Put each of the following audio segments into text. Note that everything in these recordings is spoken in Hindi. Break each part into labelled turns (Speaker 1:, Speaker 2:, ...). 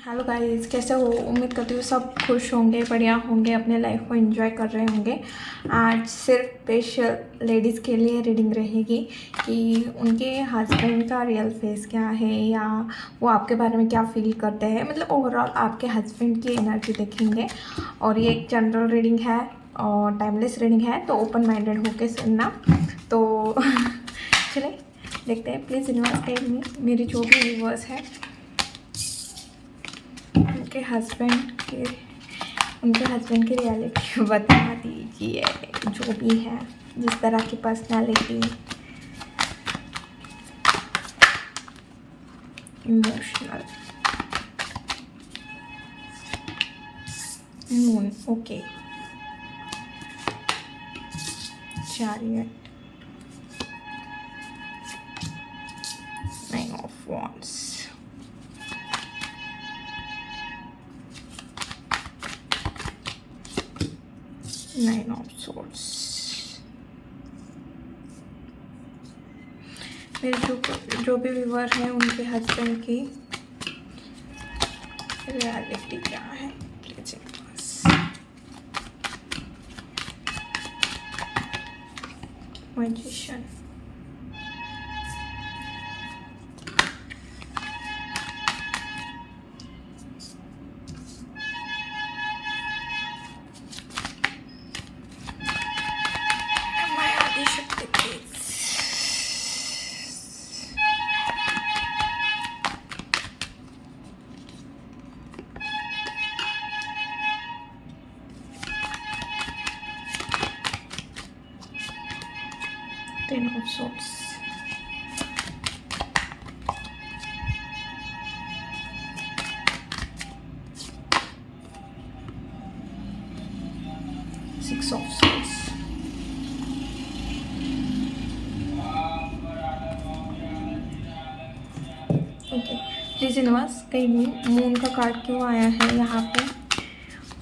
Speaker 1: हेलो गाइस, कैसे हो? उम्मीद करती हूँ सब खुश होंगे, बढ़िया होंगे, अपने लाइफ को एंजॉय कर रहे होंगे। आज सिर्फ स्पेशल लेडीज़ के लिए रीडिंग रहेगी कि उनके हस्बैंड का रियल फेस क्या है या वो आपके बारे में क्या फील करते हैं। मतलब ओवरऑल आपके हस्बैंड की एनर्जी देखेंगे। और ये एक जनरल रीडिंग है और टाइमलेस रीडिंग है, तो ओपन माइंडेड होके सुनना। तो चले देखते हैं। प्लीज़ यूनिवर्स गाइड मी, मेरी जो भी व्यूवर्स है उनके हस्बैंड की रियलिटी बता दीजिए, जो भी है, जिस तरह की personality, emotional, moon, okay, chariot, nine of wands, nine of swords. मेरे जो भी व्यूवर हैं उनके हस्बैंड की रियलिटी क्या है, प्लीज मैजिशियन, शक्ति please, ten of swords, six of swords. Okay, please universe कहीं मून का कार्ड क्यों आया है यहाँ पे?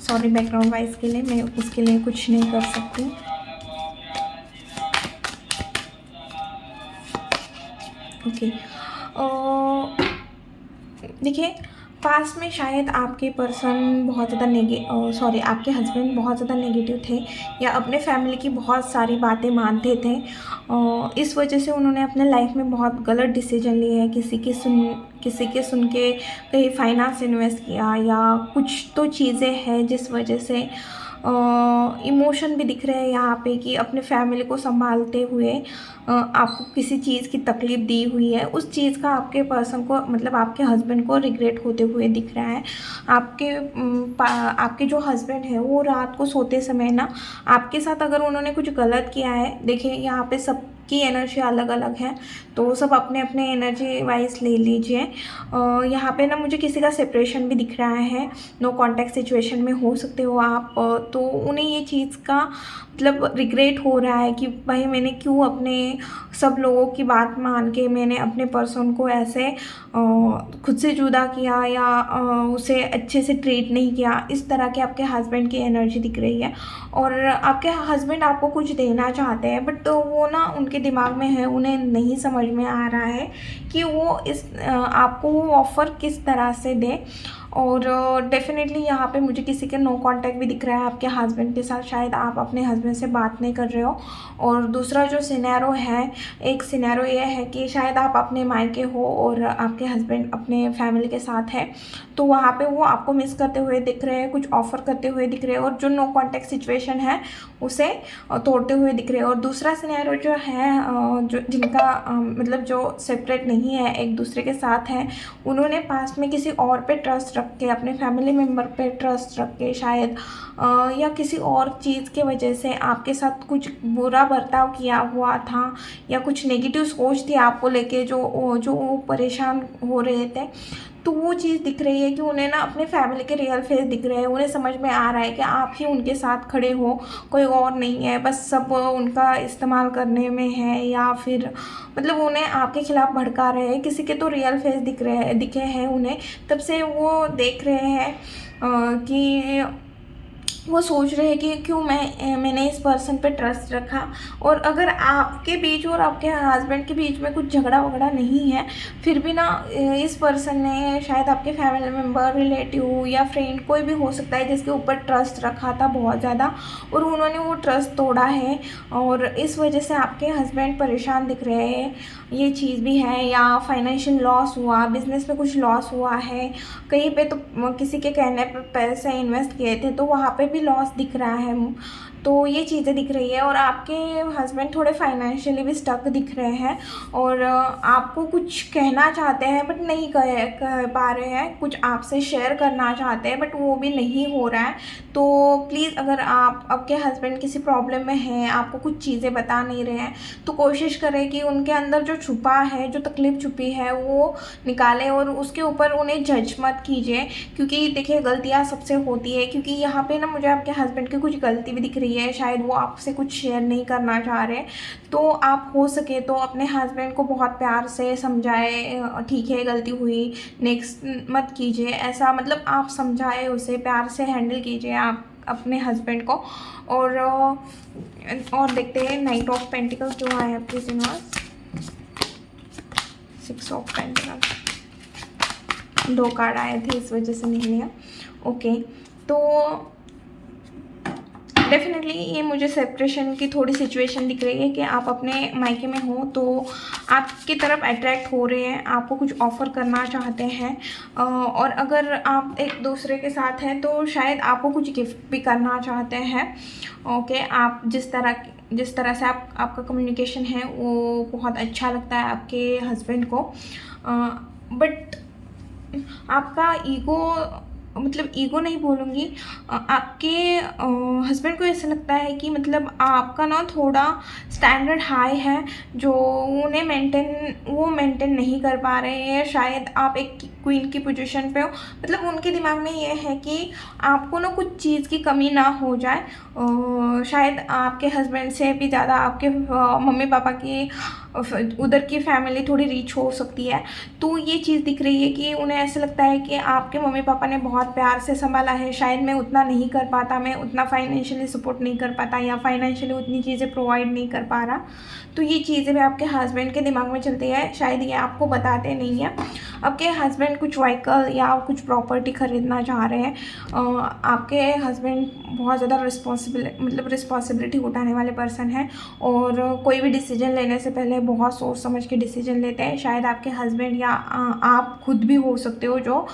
Speaker 1: सॉरी बैकग्राउंड वॉइस के लिए, मैं उसके लिए कुछ नहीं कर सकती। ओके, देखिए, पास्ट में शायद आपके पर्सन बहुत ज़्यादा आपके हस्बैंड बहुत ज़्यादा नेगेटिव थे या अपने फैमिली की बहुत सारी बातें मानते थे। इस वजह से उन्होंने अपने लाइफ में बहुत गलत डिसीजन लिए हैं। किसी के सुन के कहीं फाइनेंस इन्वेस्ट किया या कुछ तो चीज़ें हैं जिस वजह से इमोशन भी दिख रहे हैं यहाँ पे कि अपने फैमिली को संभालते हुए आपको किसी चीज़ की तकलीफ़ दी हुई है। उस चीज़ का आपके पर्सन को, मतलब आपके हस्बैंड को रिग्रेट होते हुए दिख रहा है। आपके जो हस्बैंड है वो रात को सोते समय ना आपके साथ अगर उन्होंने कुछ गलत किया है, देखिए यहाँ पे सबकी एनर्जी अलग अलग है, तो सब अपने अपने एनर्जी वाइज ले लीजिए। यहाँ पे ना मुझे किसी का सेपरेशन भी दिख रहा है, नो कॉन्टैक्ट सिचुएशन में हो सकते हो आप। तो उन्हें ये चीज़ का मतलब रिग्रेट हो रहा है कि भाई मैंने क्यों अपने सब लोगों की बात मान के मैंने अपने पर्सन को ऐसे खुद से जुदा किया या उसे अच्छे से ट्रीट नहीं किया। इस तरह के आपके हस्बैंड की एनर्जी दिख रही है और आपके हस्बैंड आपको कुछ देना चाहते हैं, बट तो वो ना उनके दिमाग में है, उन्हें नहीं समझ में आ रहा है कि वो आपको वो ऑफ़र किस तरह से दे। और डेफिनेटली यहाँ पे मुझे किसी के नो कांटेक्ट भी दिख रहा है आपके हस्बैंड के साथ। शायद आप अपने हस्बैंड से बात नहीं कर रहे हो। और दूसरा जो सिनेरियो है, एक सिनेरियो ये है कि शायद आप अपने मायके हो और आपके हस्बैंड अपने फैमिली के साथ है, तो वहाँ पे वो आपको मिस करते हुए दिख रहे हैं, कुछ ऑफ़र करते हुए दिख रहे हैं और जो नो कांटेक्ट सिचुएशन है उसे तोड़ते हुए दिख रहे हैं। और दूसरा सिनेरियो जो है, जो जिनका मतलब जो सेपरेट नहीं है, एक दूसरे के साथ हैं, उन्होंने पास्ट में किसी और पे ट्रस्ट रख के, अपने फैमिली मेम्बर पे ट्रस्ट रख के शायद या किसी और चीज़ के वजह से आपके साथ कुछ बुरा बर्ताव किया हुआ था या कुछ नेगेटिव सोच थी आपको लेके, जो वो परेशान हो रहे थे। तो वो चीज़ दिख रही है कि उन्हें ना अपने फैमिली के रियल फेस दिख रहे हैं। उन्हें समझ में आ रहा है कि आप ही उनके साथ खड़े हो, कोई और नहीं है, बस सब उनका इस्तेमाल करने में है या फिर मतलब उन्हें आपके खिलाफ़ भड़का रहे हैं। किसी के तो रियल फेस दिखे हैं उन्हें, तब से वो देख रहे हैं कि वो सोच रहे हैं कि क्यों मैंने इस पर्सन पे ट्रस्ट रखा। और अगर आपके बीच और आपके हस्बैंड के बीच में कुछ झगड़ा वगड़ा नहीं है, फिर भी ना इस पर्सन ने शायद आपके फैमिली मेम्बर, रिलेटिव या फ्रेंड, कोई भी हो सकता है, जिसके ऊपर ट्रस्ट रखा था बहुत ज़्यादा, और उन्होंने वो ट्रस्ट तोड़ा है और इस वजह से आपके हस्बैंड परेशान दिख रहे हैं। ये चीज़ भी है। या फाइनेंशियल लॉस हुआ, बिजनेस में कुछ लॉस हुआ है, कहीं पे तो किसी के कहने पर पैसे इन्वेस्ट किए थे तो वहाँ पे भी लॉस दिख रहा है। तो ये चीज़ें दिख रही है। और आपके हस्बैंड थोड़े फाइनेंशियली भी स्टक दिख रहे हैं और आपको कुछ कहना चाहते हैं बट नहीं कह पा रहे हैं, कुछ आपसे शेयर करना चाहते हैं बट वो भी नहीं हो रहा है। तो प्लीज़, अगर आपके हस्बैंड किसी प्रॉब्लम में हैं, आपको कुछ चीज़ें बता नहीं रहे हैं, तो कोशिश करें कि उनके अंदर जो छुपा है, जो तकलीफ़ छुपी है, वो निकालें और उसके ऊपर उन्हें जज मत कीजिए। क्योंकि देखिए, गलतियाँ सबसे होती है। क्योंकि यहाँ पे ना मुझे आपके हस्बैंड की कुछ गलती भी दिख रही है, शायद वो आपसे कुछ शेयर नहीं करना चाह रहे। तो आप हो सके तो अपने हस्बैंड को बहुत प्यार से समझाए, ठीक है गलती हुई, नेक्स्ट मत कीजिए ऐसा, मतलब आप समझाए उसे, प्यार से हैंडल कीजिए आप अपने हस्बैंड को। और देखते हैं नाइट ऑफ पेंटिकल्स जो आए आपके यूनिवर्स, 6 ऑफ पेंटिकल्स, 2 कार्ड आए थे इस वजह से नहीं लिया। ओके, तो डेफिनेटली ये मुझे सेपरेशन की थोड़ी सिचुएशन दिख रही है कि आप अपने मायके में हो तो आपकी तरफ अट्रैक्ट हो रहे हैं, आपको कुछ ऑफ़र करना चाहते हैं। और अगर आप एक दूसरे के साथ हैं तो शायद आपको कुछ गिफ्ट भी करना चाहते हैं। ओके, आप जिस तरह से आपका कम्युनिकेशन है वो बहुत अच्छा लगता है आपके हस्बैंड को। बट आपका ईगो, मतलब ईगो नहीं बोलूँगी, आपके हस्बैंड को ऐसा लगता है कि मतलब आपका ना थोड़ा स्टैंडर्ड हाई है जो उन्हें मेंटेन नहीं कर पा रहे हैं। शायद आप एक क्वीन की पोजीशन पे हो, मतलब उनके दिमाग में ये है कि आपको ना कुछ चीज़ की कमी ना हो जाए। शायद आपके हस्बैंड से भी ज़्यादा आपके मम्मी पापा की उधर की फैमिली थोड़ी रिच हो सकती है। तो ये चीज़ दिख रही है कि उन्हें ऐसा लगता है कि आपके मम्मी पापा ने बहुत प्यार से संभाला है, शायद मैं उतना नहीं कर पाता, मैं उतना फाइनेंशियली सपोर्ट नहीं कर पाता या फाइनेंशियली उतनी चीज़ें प्रोवाइड नहीं कर पा रहा। तो ये चीज़ें भी आपके हस्बैंड के दिमाग में चलती है, शायद ये आपको बताते नहीं हैं। आपके हस्बैंड कुछ व्हीकल या कुछ प्रॉपर्टी ख़रीदना चाह रहे हैं। आपके हस्बैंड बहुत ज़्यादा रिस्पॉन्सिबिलिटी उठाने वाले पर्सन हैं और कोई भी डिसीजन लेने से पहले बहुत सोच समझ के डिसीजन लेते हैं। शायद आपके हस्बैंड या आप खुद भी हो सकते हो जो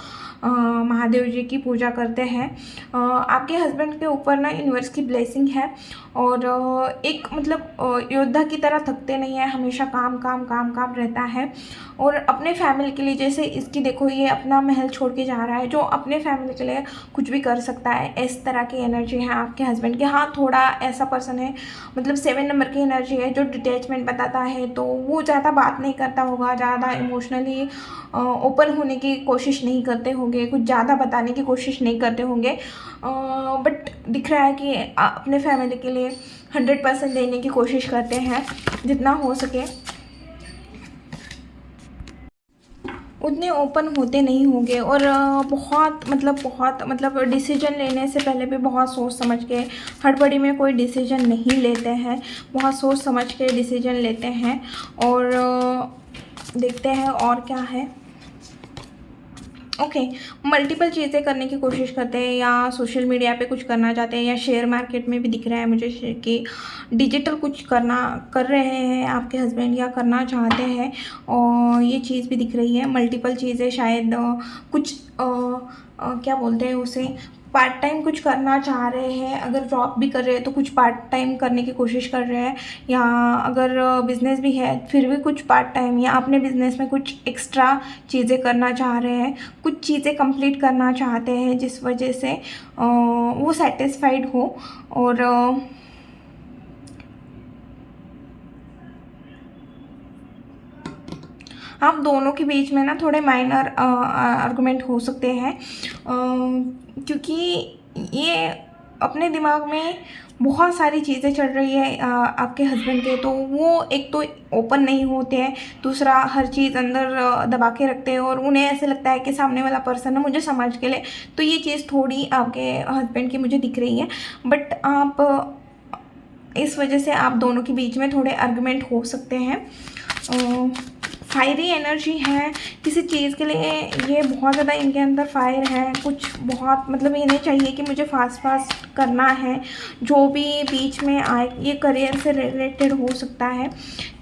Speaker 1: महादेव जी की पूजा करते हैं। आपके हस्बैंड के ऊपर ना यूनिवर्स की ब्लेसिंग है और एक मतलब योद्धा की तरह थकते नहीं है, हमेशा काम काम काम काम रहता है। और अपने फैमिली के लिए, जैसे इसकी देखो, ये अपना महल छोड़ के जा रहा है, जो अपने फैमिली के लिए कुछ भी कर सकता है, इस तरह की एनर्जी है आपके हस्बैंड की। हाँ, थोड़ा ऐसा पर्सन है, मतलब 7 नंबर की एनर्जी है जो डिटैचमेंट बताता है, तो वो ज़्यादा बात नहीं करता होगा, ज़्यादा इमोशनली ओपन होने की कोशिश नहीं करते होंगे, कुछ ज़्यादा बताने की कोशिश नहीं करते होंगे। बट दिख रहा है कि अपने फैमिली के लिए 100% देने की कोशिश करते हैं, जितना हो सके उतने ओपन होते नहीं होंगे। और बहुत मतलब डिसीजन लेने से पहले भी बहुत सोच समझ के, हड़बड़ी में कोई डिसीजन नहीं लेते हैं, बहुत सोच समझ के डिसीजन लेते हैं। और देखते हैं और क्या है। ओके, मल्टीपल चीज़ें करने की कोशिश करते हैं या सोशल मीडिया पे कुछ करना चाहते हैं या शेयर मार्केट में भी दिख रहा है मुझे कि डिजिटल कुछ कर रहे हैं आपके हस्बैंड या करना चाहते हैं। और ये चीज़ भी दिख रही है, मल्टीपल चीज़ें, शायद कुछ क्या बोलते हैं उसे, पार्ट टाइम कुछ करना चाह रहे हैं। अगर जॉब भी कर रहे हैं तो कुछ पार्ट टाइम करने की कोशिश कर रहे हैं, या अगर बिज़नेस भी है फिर भी कुछ पार्ट टाइम, या अपने बिज़नेस में कुछ एक्स्ट्रा चीज़ें करना चाह रहे हैं, कुछ चीज़ें कंप्लीट करना चाहते हैं जिस वजह से वो सेटिस्फाइड हो। और आप दोनों के बीच में ना थोड़े माइनर आर्गुमेंट हो सकते हैं, क्योंकि ये अपने दिमाग में बहुत सारी चीज़ें चल रही है आपके हस्बैंड के, तो वो एक तो ओपन नहीं होते हैं, दूसरा हर चीज़ अंदर दबा के रखते हैं और उन्हें ऐसे लगता है कि सामने वाला पर्सन ना मुझे समझ के ले। तो ये चीज़ थोड़ी आपके हस्बैंड की मुझे दिख रही है। बट आप इस वजह से आप दोनों के बीच में थोड़े आर्गुमेंट हो सकते हैं। फायरी एनर्जी है किसी चीज़ के लिए, ये बहुत ज़्यादा इनके अंदर फायर है, कुछ बहुत मतलब इन्हें चाहिए कि मुझे फास्ट फास्ट करना है। जो भी बीच में आए, ये करियर से रिलेटेड हो सकता है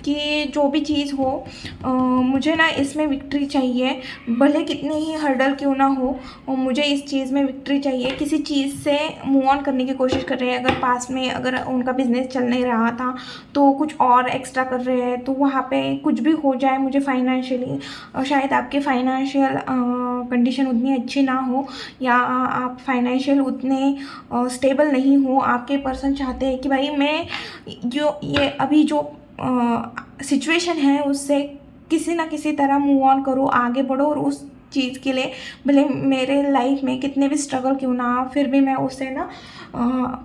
Speaker 1: कि जो भी चीज़ हो मुझे ना इसमें विक्ट्री चाहिए, भले कितने ही हर्डल क्यों ना हो, और मुझे इस चीज़ में विक्ट्री चाहिए। किसी चीज़ से मूव ऑन करने की कोशिश कर रहे हैं, अगर पास में अगर उनका बिजनेस चल नहीं रहा था तो कुछ और एक्स्ट्रा कर रहे हैं, तो वहाँ पे कुछ भी हो जाए मुझे फाइनेंशियली, शायद आपके फाइनेंशियल कंडीशन उतनी अच्छी ना हो या आप फाइनेंशियल उतने स्टेबल नहीं हो। आपके पर्सन चाहते हैं कि भाई मैं जो ये अभी जो सिचुएशन है उससे किसी ना किसी तरह मूव ऑन करो, आगे बढ़ो, और उस चीज़ के लिए भले मेरे लाइफ में कितने भी स्ट्रगल क्यों ना हो, फिर भी मैं उससे ना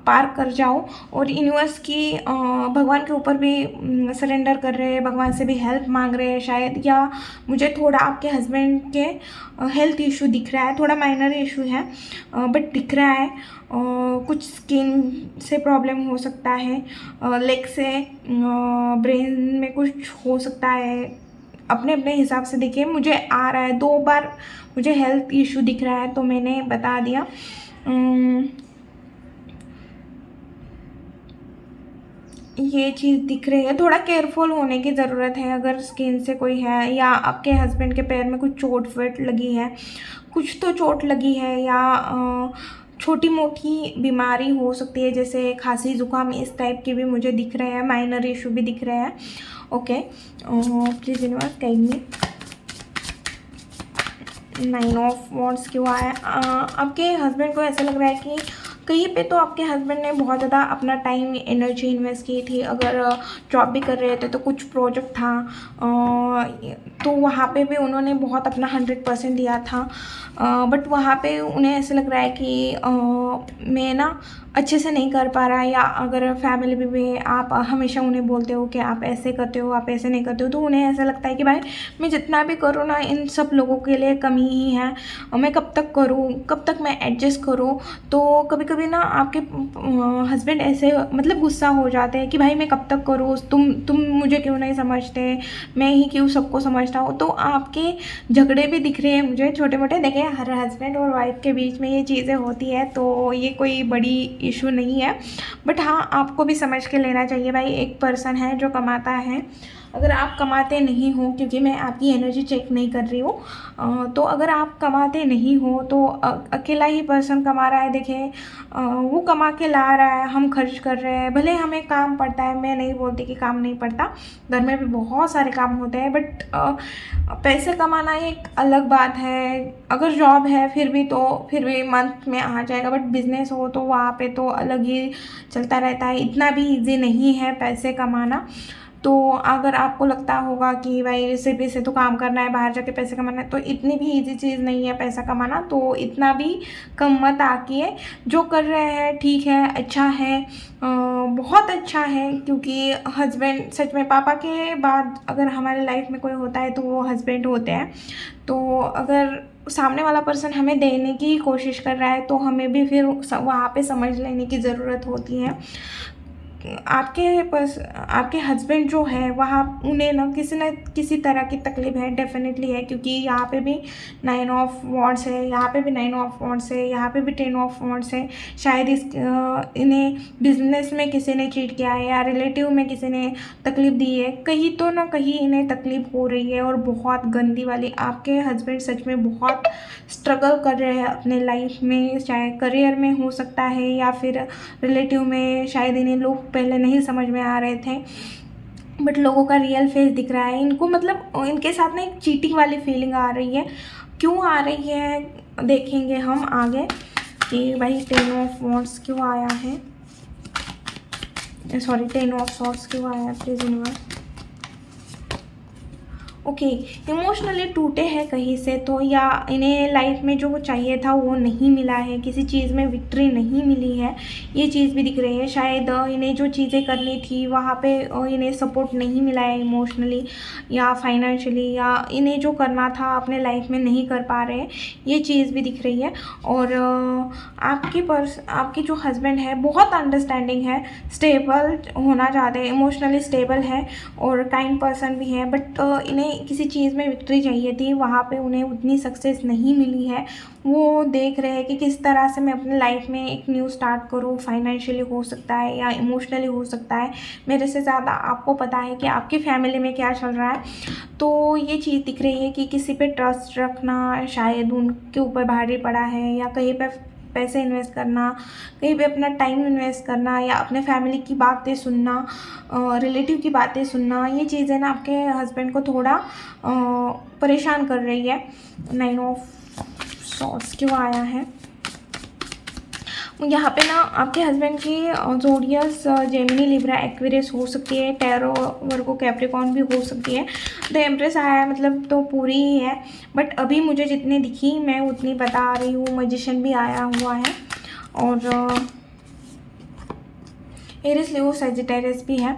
Speaker 1: पार कर जाऊँ। और यूनिवर्स की भगवान के ऊपर भी सरेंडर कर रहे हैं, भगवान से भी हेल्प मांग रहे हैं शायद, या मुझे थोड़ा आपके हस्बैंड के हेल्थ इशू दिख रहा है, थोड़ा माइनर इशू है बट दिख रहा है। कुछ स्किन से प्रॉब्लम हो सकता है, लेग से, ब्रेन में कुछ हो सकता है, अपने अपने हिसाब से देखिए। मुझे आ रहा है 2 बार मुझे हेल्थ इशू दिख रहा है, तो मैंने बता दिया। ये चीज़ दिख रही है, थोड़ा केयरफुल होने की ज़रूरत है अगर स्किन से कोई है, या आपके हस्बैंड के पैर में कुछ चोट वेट लगी है, कुछ तो चोट लगी है, या छोटी मोटी बीमारी हो सकती है जैसे खांसी जुकाम, इस टाइप के भी मुझे दिख रहे हैं, माइनर इशू भी दिख रहे हैं। Okay, please universe guide me. 9 of wands क्यों आया? आपके हस्बैंड को ऐसा लग रहा है कि कहीं पे तो आपके हस्बैंड ने बहुत ज़्यादा अपना टाइम एनर्जी इन्वेस्ट की थी। अगर जॉब भी कर रहे थे तो कुछ प्रोजेक्ट था तो वहाँ पे भी उन्होंने बहुत अपना 100% दिया था, बट वहाँ पे उन्हें ऐसा लग रहा है कि मैं ना अच्छे से नहीं कर पा रहा, या अगर फैमिली में आप हमेशा उन्हें बोलते हो कि आप ऐसे करते हो, आप ऐसे नहीं करते हो, तो उन्हें ऐसा लगता है कि भाई मैं जितना भी करूँ ना इन सब लोगों के लिए कमी ही है, मैं कब तक करूँ, कब तक मैं एडजस्ट करूँ। तो कभी कभी ना आपके हस्बैंड ऐसे मतलब गुस्सा हो जाते हैं कि भाई मैं कब तक करूँ, तुम मुझे क्यों नहीं समझते, मैं ही क्यों सबको समझता हूँ। तो आपके झगड़े भी दिख रहे हैं मुझे छोटे मोटे। देखिए हर हस्बैंड और वाइफ के बीच में ये चीज़ें होती है, तो ये कोई बड़ी इशू नहीं है, बट हाँ आपको भी समझ के लेना चाहिए भाई, एक पर्सन है जो कमाता है। अगर आप कमाते नहीं हो, क्योंकि मैं आपकी एनर्जी चेक नहीं कर रही हूँ, तो अगर आप कमाते नहीं हो तो अकेला ही पर्सन कमा रहा है। देखिए वो कमा के ला रहा है, हम खर्च कर रहे हैं, भले हमें काम पड़ता है, मैं नहीं बोलती कि काम नहीं पड़ता, घर में भी बहुत सारे काम होते हैं, बट पैसे कमाना एक अलग बात है। अगर जॉब है फिर भी मंथ में आ जाएगा, बट बिजनेस हो तो वहाँ पे तो अलग ही चलता रहता है, इतना भी इजी नहीं है पैसे कमाना। तो अगर आपको लगता होगा कि भाई सिर्फ इसे तो काम करना है, बाहर जाके पैसे कमाना है, तो इतनी भी इजी चीज़ नहीं है पैसा कमाना, तो इतना भी कम मत आकिए। जो कर रहे हैं ठीक है, अच्छा है, बहुत अच्छा है, क्योंकि हस्बैंड सच में पापा के बाद अगर हमारे लाइफ में कोई होता है तो वो हस्बैंड होते हैं। तो अगर सामने वाला पर्सन हमें देने की कोशिश कर रहा है तो हमें भी फिर वहाँ पे समझ लेने की ज़रूरत होती है। आपके हस्बैंड जो है वहाँ उन्हें ना किसी तरह की तकलीफ है, डेफिनेटली है, क्योंकि यहाँ पे भी 9 ऑफ वॉन्ड्स है, यहाँ पे भी 9 ऑफ वॉन्ड्स है, यहाँ पे भी 10 ऑफ वॉन्ड्स है। शायद इन्हें बिजनेस में किसी ने चीट किया है, या रिलेटिव में किसी ने तकलीफ दी है, कहीं तो ना कहीं इन्हें तकलीफ हो रही है, और बहुत गंदी वाली। आपके हस्बैंड सच में बहुत स्ट्रगल कर रहे हैं अपने लाइफ में, चाहे करियर में हो सकता है या फिर रिलेटिव में। शायद इन्हें लोग पहले नहीं समझ में आ रहे थे, बट लोगों का रियल फेस दिख रहा है इनको, मतलब इनके साथ ना एक चीटिंग वाली फीलिंग आ रही है। क्यों आ रही है देखेंगे हम आगे कि भाई 10 ऑफ वॉन्ड्स क्यों आया है, सॉरी 10 ऑफ सॉर्ड्स क्यों आया है, प्लीज़ यूनिवर्स। ओके, इमोशनली टूटे हैं कहीं से तो, या इन्हें लाइफ में जो चाहिए था वो नहीं मिला है, किसी चीज़ में विक्ट्री नहीं मिली है, ये चीज़ भी दिख रही है। शायद इन्हें जो चीज़ें करनी थी वहाँ पे इन्हें सपोर्ट नहीं मिला है इमोशनली या फाइनेंशियली, या इन्हें जो करना था अपने लाइफ में नहीं कर पा रहे हैं, ये चीज़ भी दिख रही है। और आपकी जो हस्बैंड है बहुत अंडरस्टैंडिंग है, स्टेबल होना चाहते हैं, इमोशनली स्टेबल है और काइंड पर्सन भी है, बट इन्हें किसी चीज़ में विक्ट्री चाहिए थी, वहाँ पे उन्हें उतनी सक्सेस नहीं मिली है। वो देख रहे हैं कि किस तरह से मैं अपने लाइफ में एक न्यू स्टार्ट करूँ, फाइनेंशियली हो सकता है या इमोशनली हो सकता है। मेरे से ज़्यादा आपको पता है कि आपकी फैमिली में क्या चल रहा है। तो ये चीज़ दिख रही है कि किसी पे ट्रस्ट रखना शायद उनके ऊपर भारी पड़ा है, या कहीं पे पैसे इन्वेस्ट करना, कहीं पे अपना टाइम इन्वेस्ट करना, या अपने फैमिली की बातें सुनना, रिलेटिव की बातें सुनना, ये चीज़ें ना आपके हस्बैंड को थोड़ा परेशान कर रही है। 9 ऑफ सॉर्ड्स क्यों आया है यहाँ पे ना? आपके हस्बैंड की ज़ोडियस जेमिनी, लिब्रा, एक्वेरियस हो सकती है, टैरो, वर्गो, कैप्रिकॉर्न भी हो सकती है। द एम्प्रेस आया है, मतलब तो पूरी ही है, बट अभी मुझे जितनी दिखी मैं उतनी बता रही हूँ। मैजिशियन भी आया हुआ है और एरिस, लियो, सजिटेरियस भी है।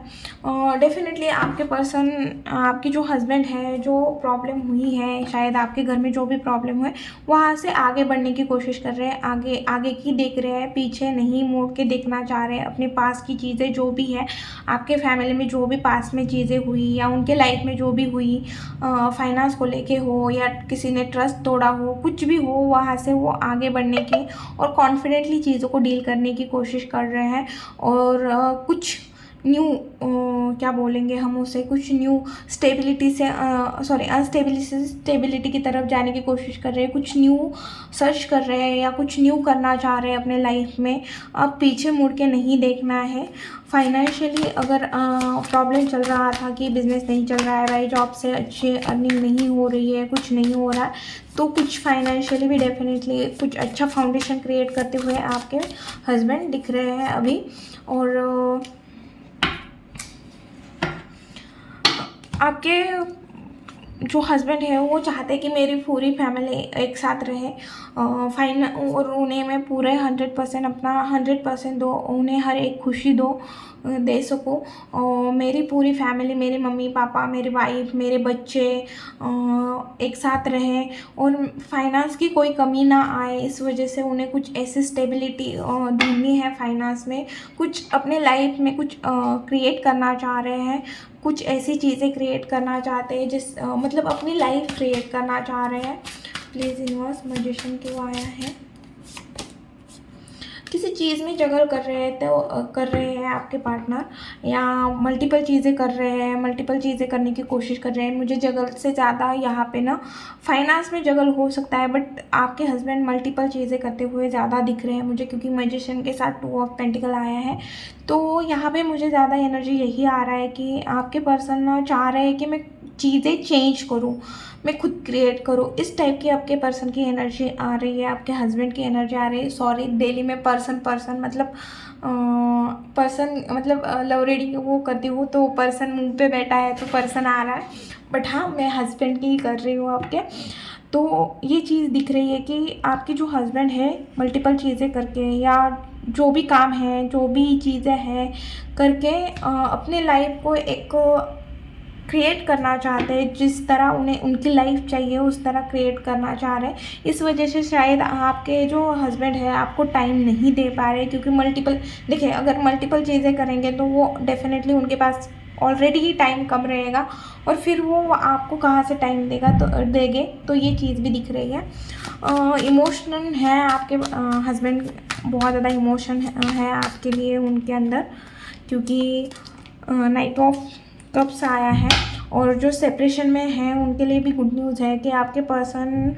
Speaker 1: डेफिनेटली आपके पर्सन, आपकी जो हस्बैंड है, जो प्रॉब्लम हुई है, शायद आपके घर में जो भी प्रॉब्लम है, वहाँ से आगे बढ़ने की कोशिश कर रहे हैं, आगे की देख रहे हैं, पीछे नहीं मुड़ के देखना चाह रहे हैं। अपने पास की चीज़ें जो भी है, आपके फैमिली में जो भी पास में चीज़ें हुई या उनके लाइफ में जो भी हुई, फाइनेंस को लेके हो या किसी ने ट्रस्ट तोड़ा हो, कुछ भी हो, वहाँ से वो आगे बढ़ने की और कॉन्फिडेंटली चीज़ों को डील करने की कोशिश कर रहे हैं। और कुछ न्यू क्या बोलेंगे हम उसे, कुछ न्यू स्टेबिलिटी से स्टेबिलिटी की तरफ जाने की कोशिश कर रहे हैं, कुछ न्यू सर्च कर रहे हैं या कुछ न्यू करना चाह रहे हैं अपने लाइफ में। अब पीछे मुड़ के नहीं देखना है। फाइनेंशियली अगर प्रॉब्लम चल रहा था कि बिज़नेस नहीं चल रहा है भाई, जॉब से अच्छी अर्निंग नहीं हो रही है, कुछ नहीं हो रहा है, तो कुछ फाइनेंशियली भी डेफिनेटली कुछ अच्छा फाउंडेशन क्रिएट करते हुए आपके हस्बैंड दिख रहे हैं अभी। और आपके जो हस्बैंड है वो चाहते हैं कि मेरी पूरी फैमिली एक साथ रहे, और उन्हें मैं पूरे 100% अपना 100% दो, उन्हें हर एक खुशी दे सकूँ। और मेरी पूरी फैमिली, मेरे मम्मी पापा, मेरी वाइफ, मेरे बच्चे एक साथ रहें और फाइनेंस की कोई कमी ना आए। इस वजह से उन्हें कुछ ऐसी स्टेबिलिटी ढूंढनी है फाइनेंस में, कुछ अपने लाइफ में कुछ क्रिएट करना चाह रहे हैं, कुछ ऐसी चीज़ें क्रिएट करना चाहते हैं मतलब अपनी लाइफ क्रिएट करना चाह रहे हैं। प्लीज़ यूनिवर्स, मैजिशियन क्यों आया है? किसी चीज़ में जगल कर रहे हैं आपके पार्टनर, या मल्टीपल चीज़ें कर रहे हैं, मल्टीपल चीज़ें करने की कोशिश कर रहे हैं। मुझे जगल से ज़्यादा यहाँ पे ना फाइनेंस में जगल हो सकता है, बट आपके हस्बैंड मल्टीपल चीज़ें करते हुए ज़्यादा दिख रहे हैं मुझे, क्योंकि मैजिशियन के साथ 2 ऑफ पेंटिकल आया है। तो यहाँ पे मुझे ज़्यादा एनर्जी यही आ रहा है कि आपके पर्सन चाह रहे हैं कि मैं चीज़ें चेंज करूँ, मैं खुद क्रिएट करूँ। इस टाइप की आपके पर्सन की एनर्जी आ रही है, आपके हस्बैंड की एनर्जी आ रही है। सॉरी, दिल्ली में पर्सन मतलब लव रीडिंग वो करती हूँ तो पर्सन मुंह पे बैठा है तो पर्सन आ रहा है, बट हाँ मैं हस्बैंड की ही कर रही हूँ आपके। तो ये चीज़ दिख रही है कि आपके जो हस्बैंड है मल्टीपल चीज़ें करके या जो भी काम है, जो भी चीज़ें हैं करके अपने लाइफ को एक क्रिएट करना चाहते हैं, जिस तरह उन्हें उनकी लाइफ चाहिए उस तरह क्रिएट करना चाह रहे हैं। इस वजह से शायद आपके जो हस्बैंड है आपको टाइम नहीं दे पा रहे, क्योंकि देखिए अगर मल्टीपल चीज़ें करेंगे तो वो डेफिनेटली उनके पास ऑलरेडी ही टाइम कम रहेगा और फिर वो आपको कहाँ से टाइम देंगे। तो ये चीज़ भी दिख रही है। इमोशनल है आपके हस्बैंड, बहुत ज़्यादा इमोशन है आपके लिए उनके अंदर, क्योंकि नाइट ऑफ कप्स आया है। और जो सेपरेशन में है उनके लिए भी गुड न्यूज़ है कि आपके पर्सन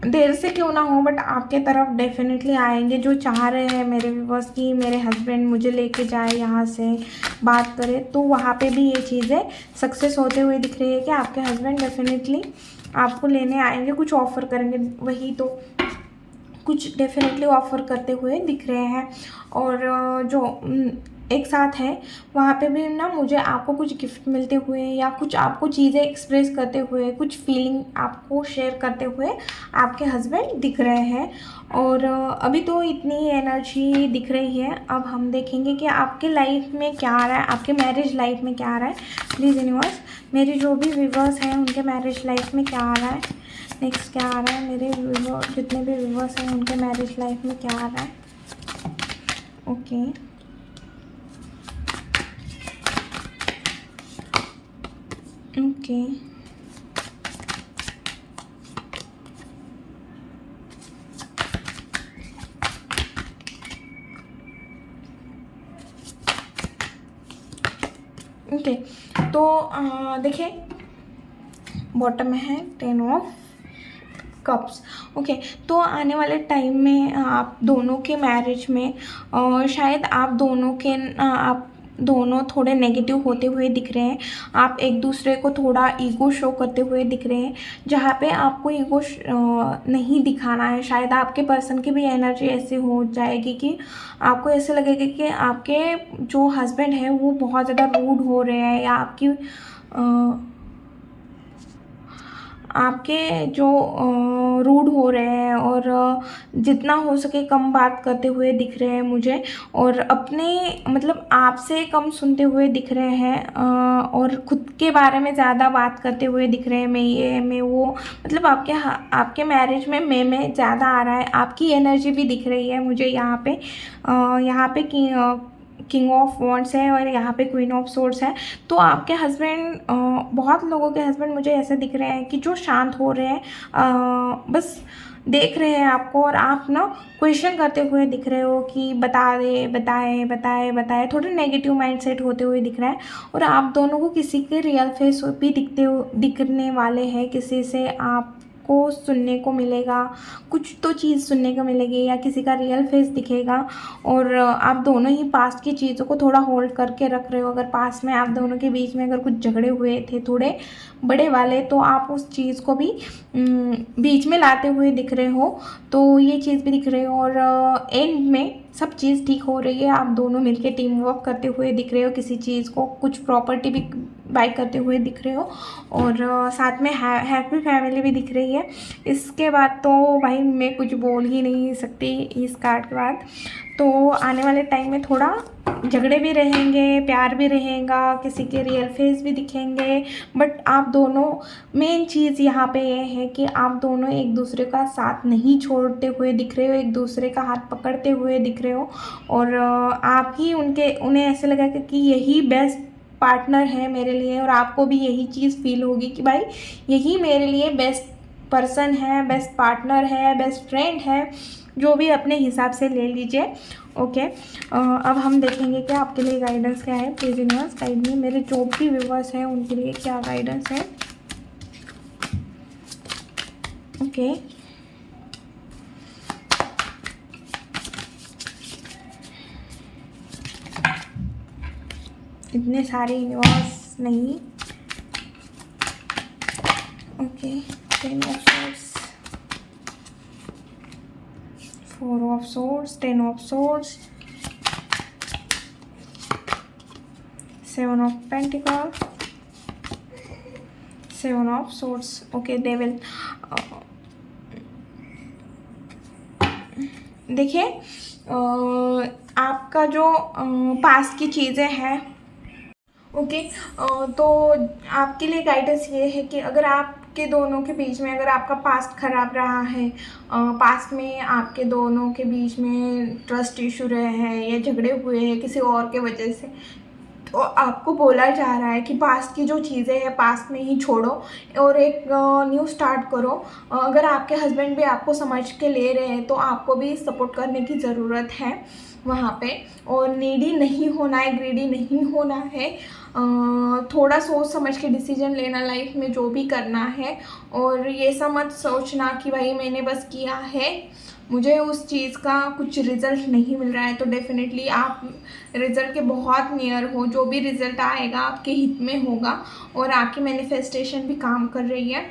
Speaker 1: देर से क्यों ना हो बट आपके तरफ डेफिनेटली आएंगे। जो चाह रहे हैं मेरे व्यूअर्स की मेरे हस्बैंड मुझे लेके जाए, यहाँ से बात करे, तो वहाँ पे भी ये चीज़ें सक्सेस होते हुए दिख रही है कि आपके हस्बैंड डेफिनेटली आपको लेने आएंगे, कुछ ऑफ़र करेंगे, वही तो कुछ डेफिनेटली ऑफ़र करते हुए दिख रहे हैं। और जो एक साथ है, वहाँ पे भी ना मुझे आपको कुछ गिफ्ट मिलते हुए या कुछ आपको चीज़ें एक्सप्रेस करते हुए, कुछ फीलिंग आपको शेयर करते हुए आपके हस्बैंड दिख रहे हैं। और अभी तो इतनी एनर्जी दिख रही है। अब हम देखेंगे कि आपके लाइफ में क्या आ रहा है, आपके मैरिज लाइफ में क्या आ रहा है। प्लीज़ यूनिवर्स, मेरे जो भी व्यूवर्स हैं उनके मैरिज लाइफ में क्या आ रहा है, नेक्स्ट क्या आ रहा है, मेरे जितने भी व्यूवर्स हैं उनके मैरिज लाइफ में क्या आ रहा है। Okay, okay, okay. तो देखिए, बॉटम में है 10 ऑफ कप्स। ओके, तो आने वाले टाइम में आप दोनों के मैरिज में शायद आप दोनों थोड़े नेगेटिव होते हुए दिख रहे हैं। आप एक दूसरे को थोड़ा ईगो शो करते हुए दिख रहे हैं, जहाँ पे आपको ईगो नहीं दिखाना है। शायद आपके पर्सन की भी एनर्जी ऐसे हो जाएगी कि आपको ऐसे लगेगा कि आपके जो हस्बैंड है वो बहुत ज़्यादा रूड हो रहे हैं, या आपके जो रूड हो रहे हैं, और जितना हो सके कम बात करते हुए दिख रहे हैं मुझे, और अपने मतलब आपसे कम सुनते हुए दिख रहे हैं, और खुद के बारे में ज़्यादा बात करते हुए दिख रहे हैं। मैं वो, मतलब आपके मैरिज में मैं ज़्यादा आ रहा है। आपकी एनर्जी भी दिख रही है मुझे यहाँ पे किंग ऑफ वॉन्ड्स है और यहाँ पे क्वीन ऑफ सोर्ड्स है। तो आपके हस्बैंड, बहुत लोगों के हस्बैंड मुझे ऐसे दिख रहे हैं कि जो शांत हो रहे हैं, बस देख रहे हैं आपको, और आप ना क्वेश्चन करते हुए दिख रहे हो कि बताए, थोड़े नेगेटिव माइंडसेट होते हुए दिख रहा है। और आप दोनों को किसी के रियल फेस भी दिखने वाले हैं। किसी से आपको सुनने को मिलेगा, कुछ तो चीज़ सुनने को मिलेगी, या किसी का रियल फेस दिखेगा। और आप दोनों ही पास्ट की चीज़ों को थोड़ा होल्ड करके रख रहे हो। अगर पास्ट में आप दोनों के बीच में अगर कुछ झगड़े हुए थे थोड़े बड़े वाले, तो आप उस चीज़ को भी बीच में लाते हुए दिख रहे हो। तो ये चीज़ भी दिख रही हो, और एंड में सब चीज़ ठीक हो रही है। आप दोनों मिलके टीम वर्क करते हुए दिख रहे हो, किसी चीज़ को, कुछ प्रॉपर्टी भी बाय करते हुए दिख रहे हो, और साथ में हैप्पी फैमिली भी दिख रही है। इसके बाद तो भाई मैं कुछ बोल ही नहीं सकती इस कार्ड के बाद। तो आने वाले टाइम में थोड़ा झगड़े भी रहेंगे, प्यार भी रहेगा, किसी के रियल फेस भी दिखेंगे, बट आप दोनों, मेन चीज़ यहाँ पे ये है कि आप दोनों एक दूसरे का साथ नहीं छोड़ते हुए दिख रहे हो, एक दूसरे का हाथ पकड़ते हुए दिख रहे हो। और आप ही उन्हें ऐसे लगा कि यही बेस्ट पार्टनर है मेरे लिए, और आपको भी यही चीज़ फील होगी कि भाई यही मेरे लिए बेस्ट पर्सन है, बेस्ट पार्टनर है, बेस्ट फ्रेंड है, जो भी अपने हिसाब से ले लीजिए। ओके, अब हम देखेंगे कि आपके लिए गाइडेंस क्या है। प्लीज यूनिवर्स गाइड में, मेरे जो भी व्यूवर्स हैं उनके लिए क्या गाइडेंस है। ओके, इतने सारे यूनिवर्स नहीं। Okay, 10 of swords, 4 of swords, 10 of swords, 7 of pentacle, 7 of swords. Okay, they will, देखिए, आपका जो पास्ट की चीज़ें हैं, ओके, तो आपके लिए गाइडेंस ये है कि अगर आपके दोनों के बीच में, अगर आपका पास्ट ख़राब रहा है, पास्ट में आपके दोनों के बीच में ट्रस्ट इशू रहे हैं या झगड़े हुए हैं किसी और के वजह से, तो आपको बोला जा रहा है कि पास्ट की जो चीज़ें हैं पास्ट में ही छोड़ो और एक न्यू स्टार्ट करो। अगर आपके हस्बैंड भी आपको समझ के ले रहे हैं तो आपको भी सपोर्ट करने की ज़रूरत है वहाँ पे। और नीडी नहीं होना है, ग्रीडी नहीं होना है, थोड़ा सोच समझ के डिसीजन लेना लाइफ में जो भी करना है। और ये सब मत सोचना कि भाई मैंने बस किया है, मुझे उस चीज़ का कुछ रिज़ल्ट नहीं मिल रहा है। तो डेफिनेटली आप रिज़ल्ट के बहुत नियर हो, जो भी रिज़ल्ट आएगा आपके हित में होगा और आपकी मैनिफेस्टेशन भी काम कर रही है।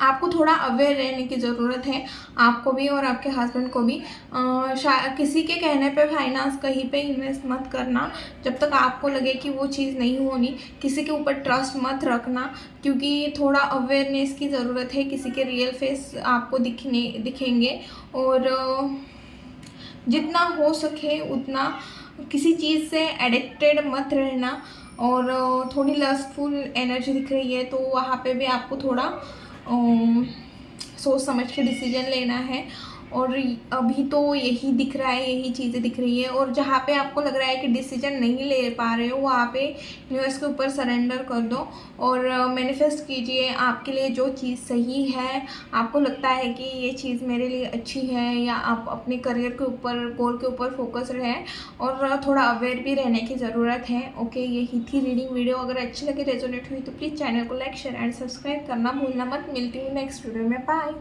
Speaker 1: आपको थोड़ा अवेयर रहने की ज़रूरत है, आपको भी और आपके हस्बैंड को भी। किसी के कहने पे फाइनेंस कहीं पे इन्वेस्ट मत करना जब तक आपको लगे कि वो चीज़ नहीं होनी। किसी के ऊपर ट्रस्ट मत रखना, क्योंकि थोड़ा अवेयरनेस की ज़रूरत है। किसी के रियल फेस आपको दिखेंगे। और जितना हो सके उतना किसी चीज़ से एडिक्टेड मत रहना। और थोड़ी लस्टफुल एनर्जी दिख रही है तो वहाँ पे भी आपको थोड़ा सोच समझ के डिसीजन लेना है। और अभी तो यही दिख रहा है, यही चीज़ें दिख रही है। और जहाँ पे आपको लग रहा है कि डिसीजन नहीं ले पा रहे हो, वहाँ पे यूनिवर्स के ऊपर सरेंडर कर दो और मैनिफेस्ट कीजिए आपके लिए जो चीज़ सही है। आपको लगता है कि ये चीज़ मेरे लिए अच्छी है, या आप अपने करियर के ऊपर, गोल के ऊपर फोकस रहें और थोड़ा अवेयर भी रहने की ज़रूरत है। ओके, यही थी रीडिंग वीडियो। अगर अच्छी लगी, रेजोनेट हुई तो प्लीज़ चैनल को लाइक, शेयर एंड सब्सक्राइब करना भूलना मत। मिलती हूँ नेक्स्ट वीडियो में। बाय।